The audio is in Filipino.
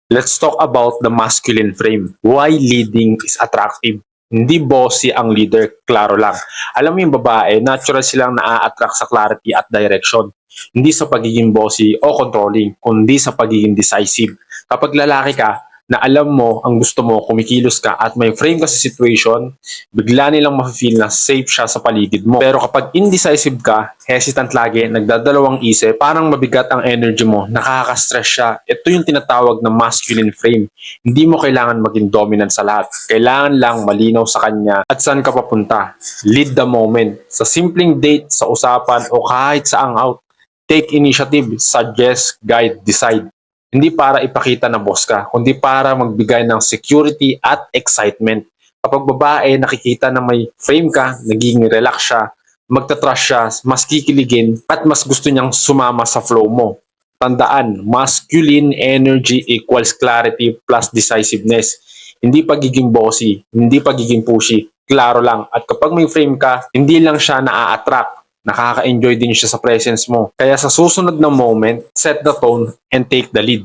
Let's talk about the masculine frame. Why leading is attractive? Hindi bossy ang leader, klaro lang. Alam mo yung babae, natural silang naa-attract sa clarity at direction. Hindi sa pagiging bossy o controlling, kundi sa pagiging decisive. Kapag lalaki ka, na alam mo ang gusto mo, kumikilos ka at may frame ka sa situation, bigla nilang mafe-feel na safe siya sa paligid mo. Pero kapag indecisive ka, hesitant lagi, nagdadalawang isip, parang mabigat ang energy mo, nakaka-stress siya. Ito yung tinatawag na masculine frame. Hindi mo kailangan maging dominant sa lahat. Kailangan lang malinaw sa kanya at saan ka papunta. Lead the moment. Sa simpleng date, sa usapan, o kahit sa hangout. Take initiative, suggest, guide, decide. Hindi para ipakita na boss ka, kundi para magbigay ng security at excitement. Kapag babae, nakikita na may frame ka, nagiging relax siya, magtatrust siya, mas kikiligin, at mas gusto niyang sumama sa flow mo. Tandaan, masculine energy equals clarity plus decisiveness. Hindi pagiging bossy, hindi pagiging pushy. Klaro lang. At kapag may frame ka, hindi lang siya naa-attract. Nakaka-enjoy din siya sa presence mo. Kaya sa susunod na moment, set the tone and take the lead.